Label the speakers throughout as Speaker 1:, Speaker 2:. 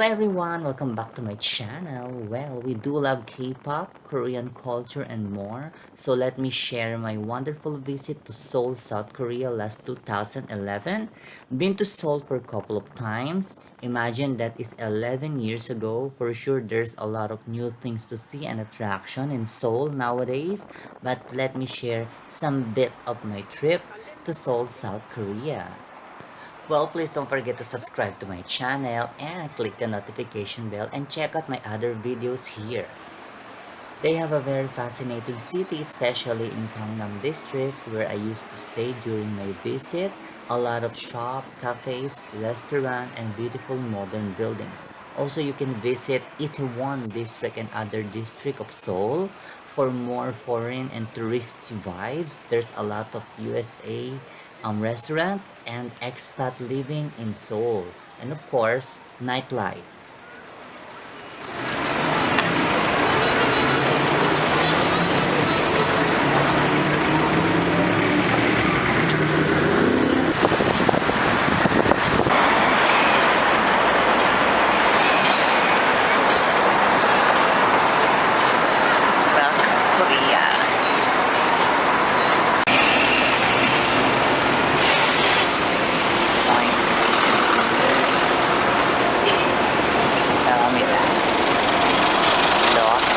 Speaker 1: everyone, welcome back to my channel. Well, we do love K-pop, Korean culture and more. So let me share my wonderful visit to Seoul, South Korea last 2011. Been to Seoul for a couple of times. Imagine that is 11 years ago. For sure there's a lot of new things to see and attraction in Seoul nowadays. But let me share some bit of my trip to Seoul, South Korea. Well, please don't forget to subscribe to my channel and click the notification bell and check out my other videos here. They have a very fascinating city, especially in Gangnam district where I used to stay during my visit. A lot of shop, cafes, restaurant, and beautiful modern buildings. Also, you can visit Itaewon district and other district of Seoul for more foreign and touristy vibes. There's a lot of USA restaurant and expat living in Seoul. And of course, nightlife. Welcome to Korea. 나옵니다. 이렇게.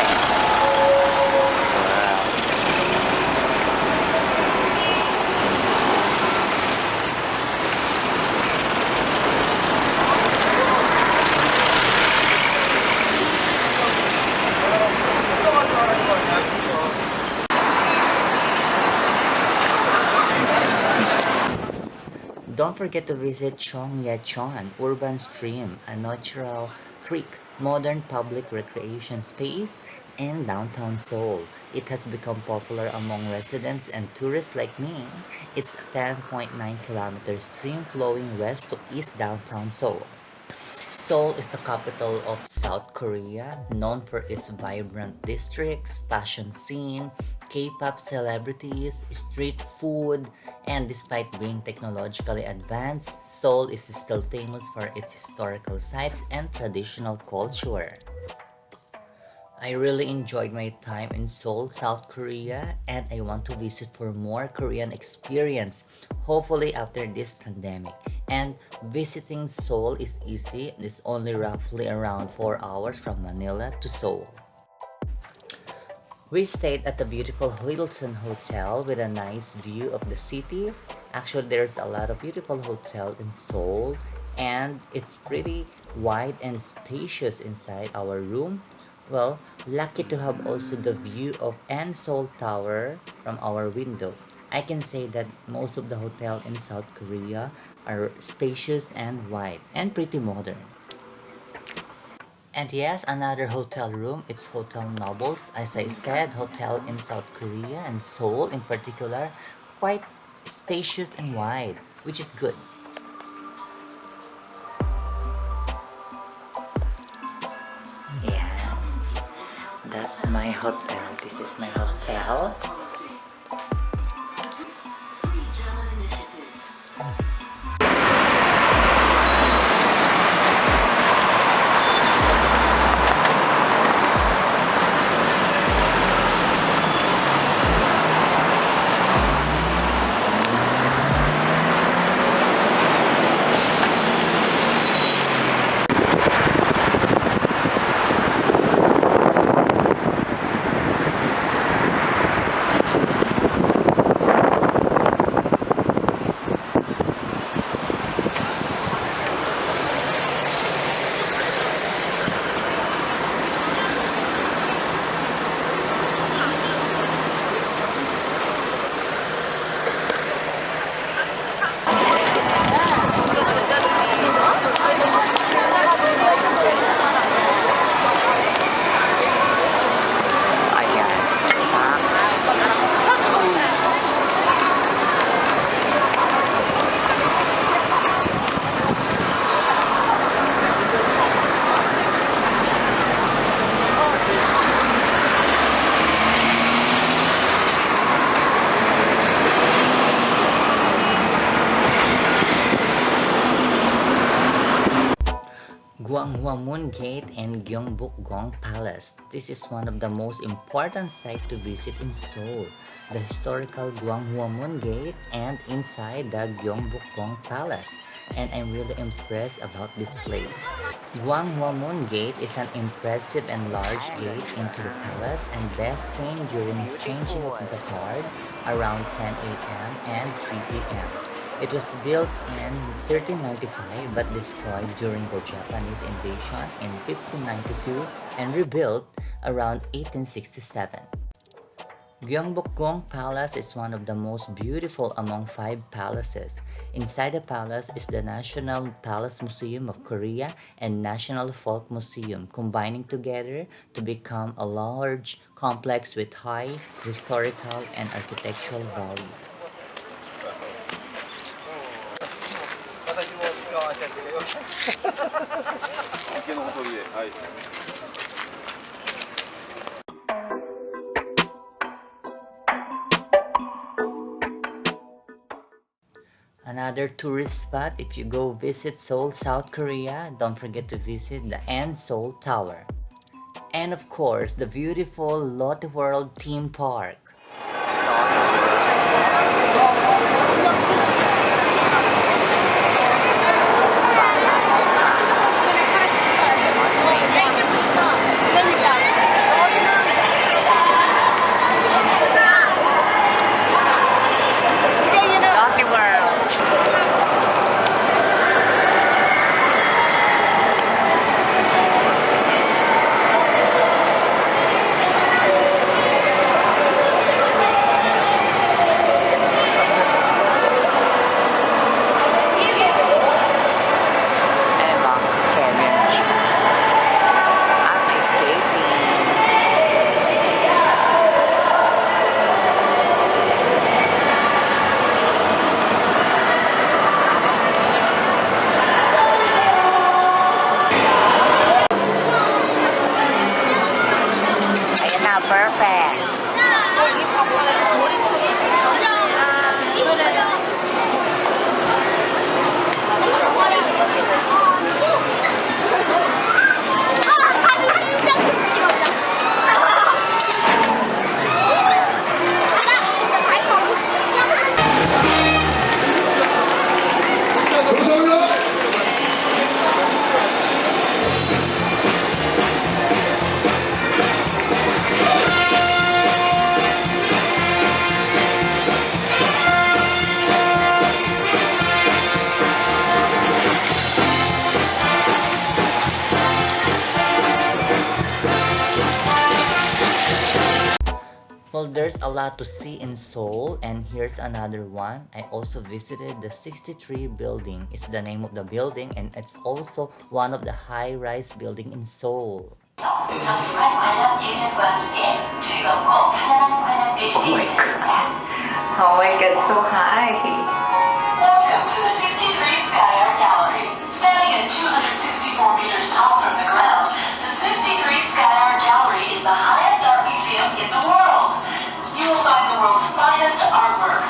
Speaker 1: Don't forget to visit Chongyecheon Urban Stream, a natural creek, modern public recreation space in downtown Seoul. It has become popular among residents and tourists like me. It's a 10.9-kilometer stream flowing west to east downtown Seoul. Seoul is the capital of South Korea, known for its vibrant districts, fashion scene, K-pop celebrities, street food, and despite being technologically advanced, Seoul is still famous for its historical sites and traditional culture. I really enjoyed my time in Seoul, South Korea, and I want to visit for more Korean experience, hopefully after this pandemic. And visiting Seoul is easy, it's only roughly around 4 hours from Manila to Seoul. We stayed at the beautiful Hilton Hotel with a nice view of the city. Actually, there's a lot of beautiful hotel in Seoul, and it's pretty wide and spacious inside our room. Well, lucky to have also the view of Seoul Tower from our window. I can say that most of the hotel in South Korea are spacious and wide and pretty modern. And yes, another hotel room, it's Hotel Nobles. As I said, hotel in South Korea and Seoul in particular, quite spacious and wide, which is good. Yeah, that's my hotel. This is my hotel. Gwanghwamun Gate and Gyeongbokgung Palace. This is one of the most important sites to visit in Seoul. The historical Gwanghwamun Gate and inside the Gyeongbokgung Palace. And I'm really impressed about this place. Gwanghwamun Gate is an impressive and large gate into the palace and best seen during changing of the guard around 10 a.m. and 3 p.m. It was built in 1395 but destroyed during the Japanese invasion in 1592 and rebuilt around 1867. Gyeongbokgung Palace is one of the most beautiful among five palaces. Inside the palace is the National Palace Museum of Korea and National Folk Museum, combining together to become a large complex with high historical and architectural values. Another tourist spot if you go visit Seoul, South Korea, don't forget to visit the Seoul Tower. And of course, the beautiful Lotte World Theme Park. Perfect. Well, there's a lot to see in Seoul, and here's another one. I also visited the 63 building. It's the name of the building, and it's also one of the high-rise building in Seoul. Oh my god. Oh my god, so high.
Speaker 2: Welcome to the 63 Sky Art Gallery. Standing at 264 meters tall from the ground, the 63 Sky Art Gallery is the highest art museum in the world. You will find the world's finest artwork.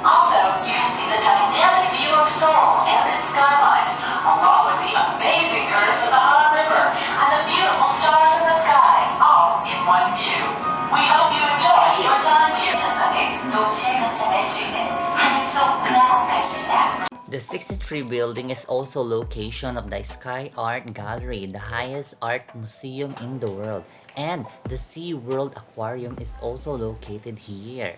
Speaker 2: Also, you can see the dynamic view of Seoul and its skylines, along with the amazing curves of the Han River and the beautiful stars in the sky, all in one view. We hope you enjoy your time here.
Speaker 1: The 63 building is also location of the Sky Art Gallery, the highest art museum in the world, and the Sea World Aquarium is also located here.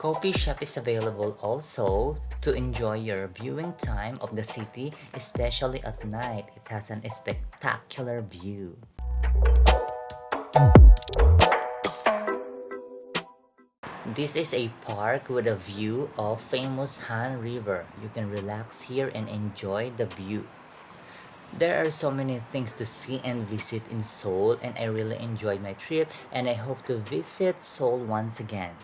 Speaker 1: Coffee shop is available also to enjoy your viewing time of the city, especially at night. It has a spectacular view. This is a park with a view of famous Han River. You can relax here and enjoy the view. There are so many things to see and visit in Seoul, and I really enjoyed my trip, and I hope to visit Seoul once again.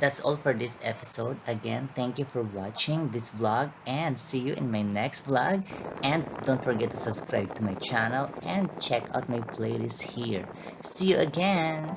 Speaker 1: That's all for this episode. Again, thank you for watching this vlog and see you in my next vlog. And don't forget to subscribe to my channel and check out my playlist here. See you again!